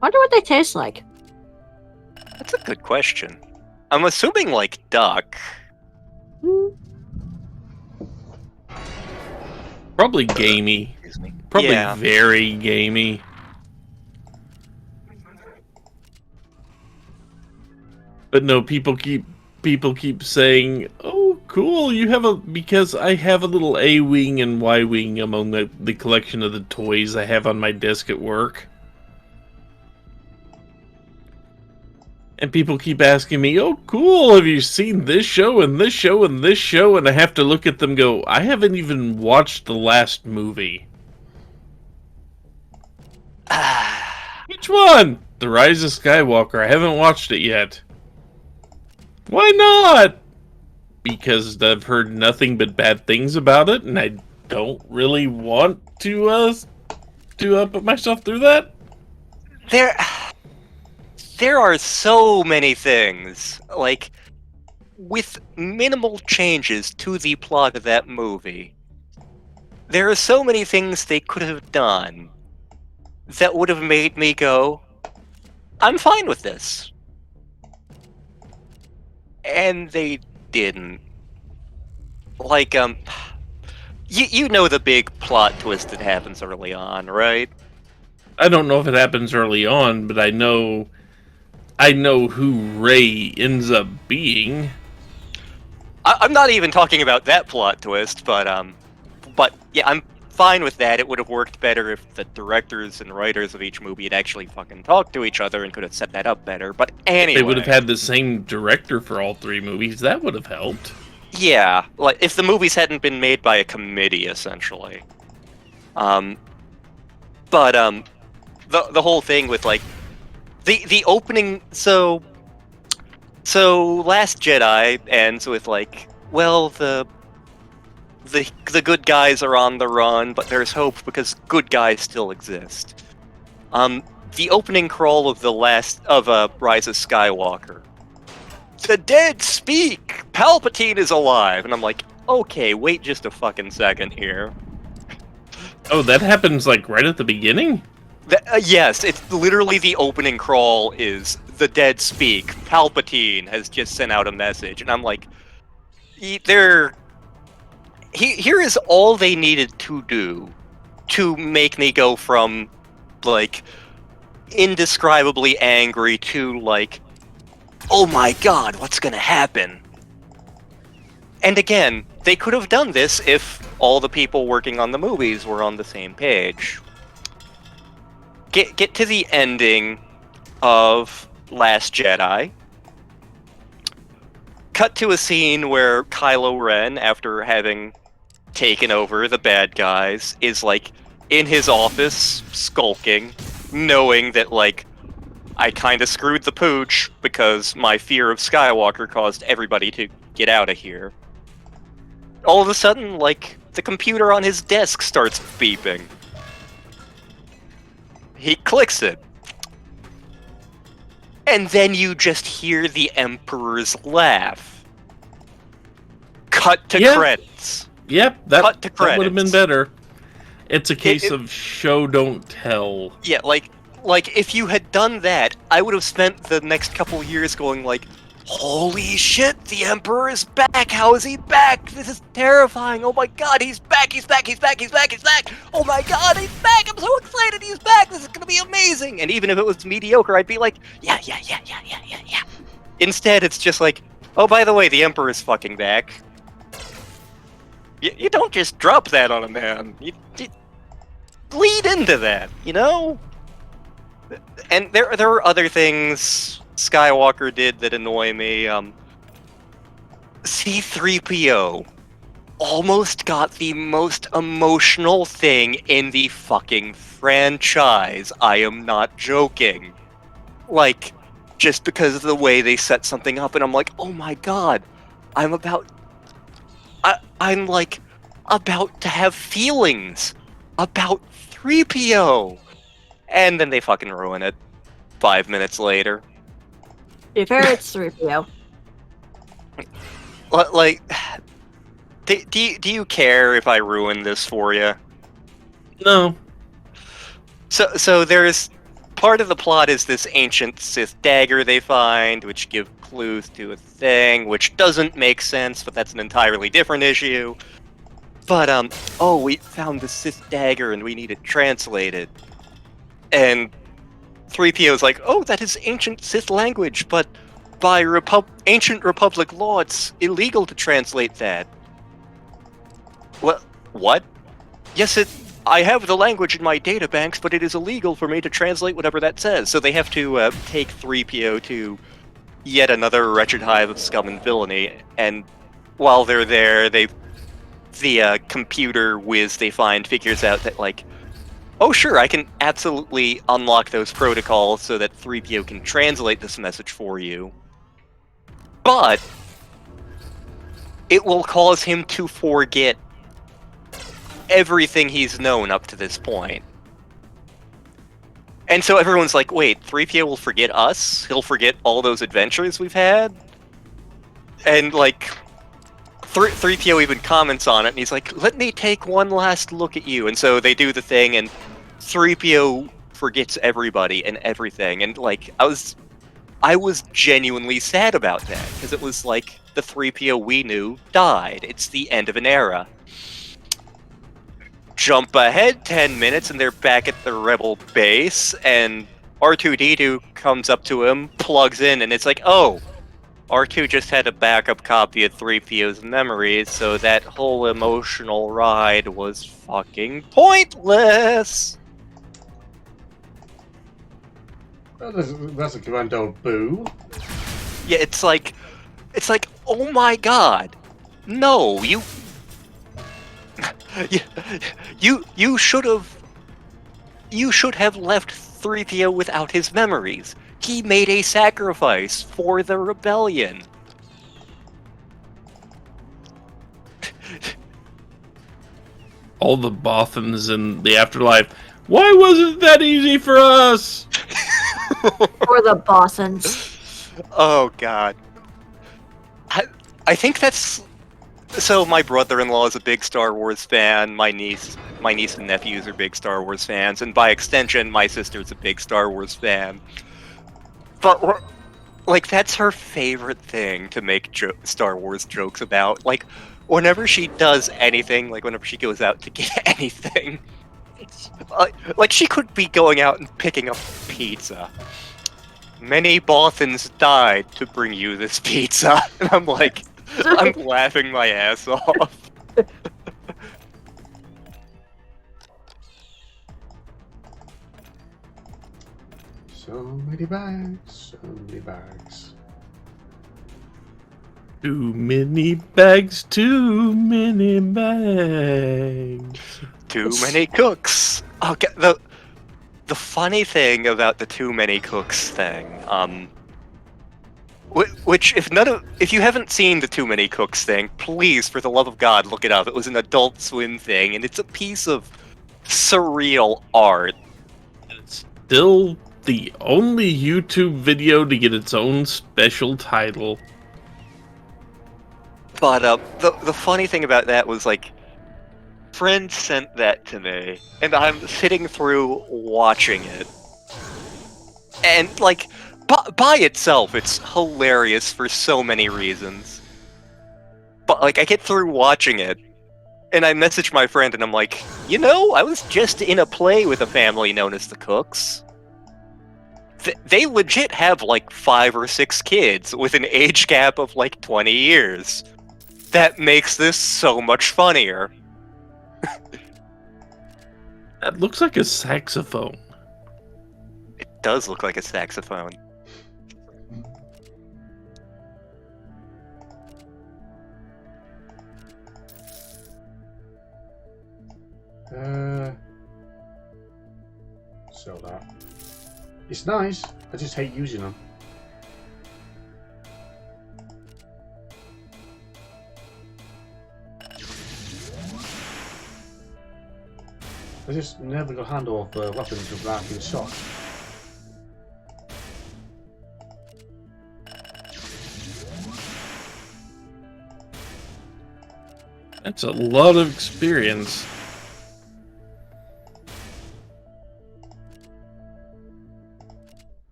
Wonder what they taste like. That's a good question. I'm assuming like duck. Probably gamey. Excuse me. Probably Yeah. very gamey. But no, people keep saying, "Oh, cool! You have because I have a little A wing and Y wing among the collection of the toys I have on my desk at work." And people keep asking me, "Oh, cool! Have you seen this show and this show and this show?" And I have to look at them, and go, "I haven't even watched the last movie." Which one? The Rise of Skywalker. I haven't watched it yet. Why not? Because I've heard nothing but bad things about it, and I don't really want to put myself through that. There are so many things, like, with minimal changes to the plot of that movie. There are so many things they could have done that would have made me go, I'm fine with this. And they didn't. Like, you know the big plot twist that happens early on, right? I don't know if it happens early on, but I know who Rey ends up being. I'm not even talking about that plot twist, but yeah, I'm fine with that. It would have worked better if the directors and writers of each movie had actually fucking talked to each other and could have set that up better. But anyway, They would have had the same director for all three movies. That would have helped. Yeah, like if the movies hadn't been made by a committee, essentially. The whole thing with like the opening. So Last Jedi ends with like, well, the good guys are on the run, but there's hope because good guys still exist. The opening crawl of Rise of Skywalker. The dead speak! Palpatine is alive! And I'm like, okay, wait just a fucking second here. Oh, that happens like right at the beginning? Yes, it's literally the opening crawl is the dead speak. Palpatine has just sent out a message. And I'm like, here is all they needed to do to make me go from, like, indescribably angry to, like, oh my god, what's gonna happen? And again, they could have done this if all the people working on the movies were on the same page. Get to the ending of Last Jedi. Cut to a scene where Kylo Ren, after having taken over the bad guys, is, like, in his office, skulking, knowing that, like, I kinda screwed the pooch because my fear of Skywalker caused everybody to get out of here. All of a sudden, like, the computer on his desk starts beeping. He clicks it. And then you just hear the Emperor's laugh. Cut to credits. Yep, that would have been better. It's a case of show, don't tell. Yeah, like, if you had done that, I would have spent the next couple years going like, holy shit, the Emperor is back! How is he back? This is terrifying! Oh my god, he's back! He's back! He's back! He's back! He's back! Oh my god, he's back! I'm so excited he's back! This is gonna be amazing! And even if it was mediocre, I'd be like, yeah. Instead, it's just like, oh, by the way, the Emperor is fucking back. You don't just drop that on a man. You lead into that, you know? And there are other things Skywalker did that annoy me. C-3PO almost got the most emotional thing in the fucking franchise. I am not joking. Like, just because of the way they set something up, and I'm like, oh my god, I'm like about to have feelings about 3PO. And then they fucking ruin it 5 minutes later. To be fair, it's 3PO. Like, do you care if I ruin this for you? No. So there's part of the plot is this ancient Sith dagger they find, which give clues to a thing, which doesn't make sense, but that's an entirely different issue. But, oh, we found the Sith dagger and we need it translated. And 3PO's like, oh, that is ancient Sith language, but by ancient Republic law, it's illegal to translate that. What? Yes, I have the language in my databanks, but it is illegal for me to translate whatever that says. So they have to take 3PO to yet another wretched hive of scum and villainy. And while they're there, the computer whiz they find figures out that, like, oh sure, I can absolutely unlock those protocols so that 3PO can translate this message for you. But it will cause him to forget everything he's known up to this point. And so everyone's like, wait, 3PO will forget us? He'll forget all those adventures we've had? And, like, 3PO even comments on it, and he's like, let me take one last look at you. And so they do the thing, and 3PO forgets everybody and everything. And, like, I was genuinely sad about that, because it was like, the 3PO we knew died. It's the end of an era. Jump ahead 10 minutes and they're back at the Rebel base, and R2-D2 comes up to him, plugs in, and it's like, oh, R2 just had a backup copy of 3PO's memories, so that whole emotional ride was fucking pointless! Well, that's a grand old boo. Yeah, it's like, oh my god, no, you should have left 3PO without his memories. He made a sacrifice for the rebellion. All the Bothans in the afterlife. Why wasn't that easy for us? For the Bossons. Oh god. I think that's... So my brother-in-law is a big Star Wars fan, my niece and nephews are big Star Wars fans, and by extension, my sister's a big Star Wars fan. But, like, that's her favorite thing to make Star Wars jokes about. Like, whenever she does anything, like whenever she goes out to get anything, like she could be going out and picking up pizza. Many Bothans died to bring you this pizza. And I'm like, I'm laughing my ass off. So many bags, so many bags. Too many bags, too many bags. Too many cooks. Okay, the funny thing about the too many cooks thing, which if you haven't seen the too many cooks thing, please, for the love of God, look it up. It was an Adult Swim thing, and it's a piece of surreal art. It's still the only YouTube video to get its own special title. But the funny thing about that was, like, friend sent that to me, and I'm sitting through watching it, and, like, by itself, it's hilarious for so many reasons. But, like, I get through watching it, and I message my friend, and I'm like, you know, I was just in a play with a family known as the Cooks. They legit have, like, 5 or 6 kids with an age gap of, like, 20 years. That makes this so much funnier. That looks like a saxophone. It does look like a saxophone. So that. It's nice, I just hate using them. I just never got a handle of weapons without being shot. That's a lot of experience.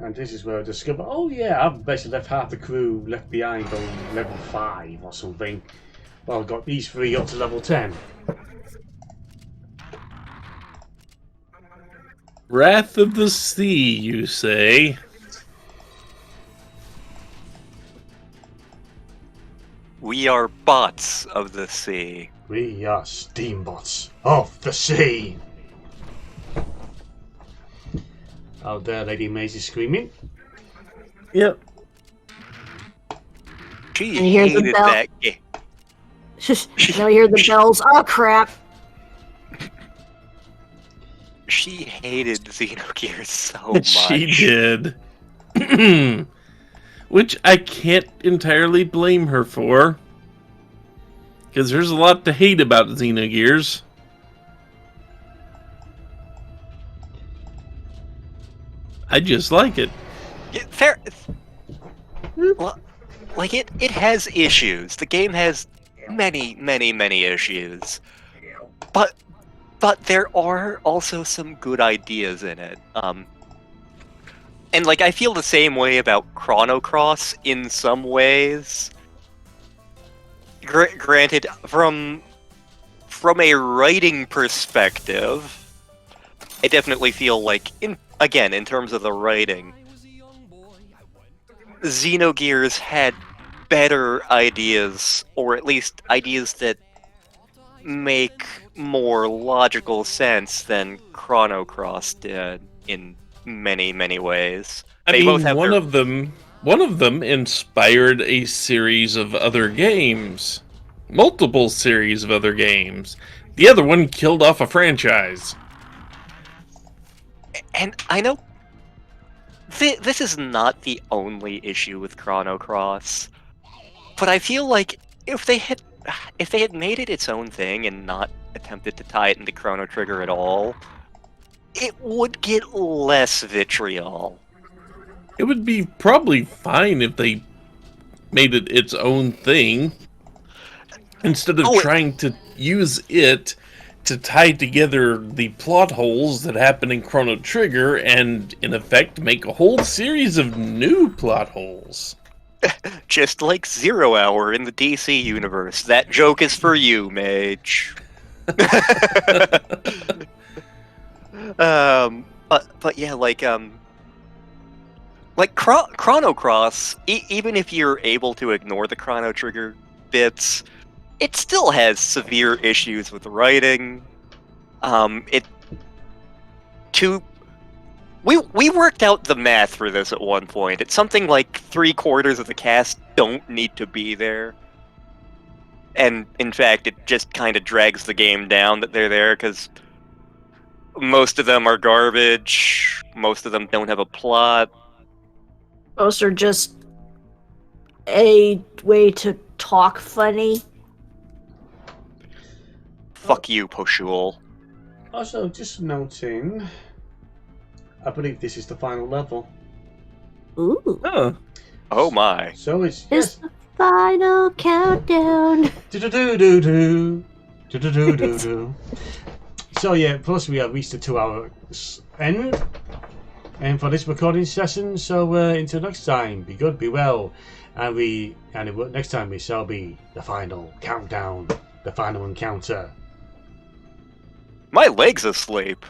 And this is where I discover, oh yeah, I've basically left half the crew left behind on level 5 or something. Well, I've got these 3 up to level 10. Wrath of the Sea, you say? We are bots of the sea. We are steambots of the sea. Out there, Lady Maisie screaming. Yep. She And you hear the hated bell. that game. Now we hear the bells. Oh crap! She hated Xenogears so much. She did. Which I can't entirely blame her for. Because there's a lot to hate about Xenogears. I just like it. Yeah, fair. Well, like it has issues. The game has many issues. But there are also some good ideas in it. And like I feel the same way about Chrono Cross in some ways. Granted, from a writing perspective, I definitely feel like in terms of the writing, Xenogears had better ideas, or at least ideas that make more logical sense than Chrono Cross did in many ways. I mean, one of them inspired a series of other games. Multiple series of other games. The other one killed off a franchise. And I know this is not the only issue with Chrono Cross, but I feel like if they had made it its own thing and not attempted to tie it into Chrono Trigger at all, it would get less vitriol. It would be probably fine if they made it its own thing, instead of trying to use it to tie together the plot holes that happen in Chrono Trigger and, in effect, make a whole series of new plot holes. Just like Zero Hour in the DC universe. That joke is for you, Mage. But yeah, like Chrono Cross, even if you're able to ignore the Chrono Trigger bits, it still has severe issues with writing. We worked out the math for this at one point. It's something like 3/4 of the cast don't need to be there. And in fact, it just kind of drags the game down that they're there, because most of them are garbage. Most of them don't have a plot. Most are just a way to talk funny. Fuck you, Poshul. Also, just noting, I believe this is the final level. Ooh. Huh. Oh my. So it's It's the final countdown. Do-do-do-do-do. Do-do-do-do-do. So yeah, plus we have reached the 2-hour end. And for this recording session, so until next time, be good, be well, and next time we shall be the final countdown, the final encounter. My leg's asleep.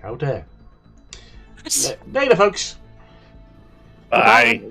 How dare. Later, folks. Bye.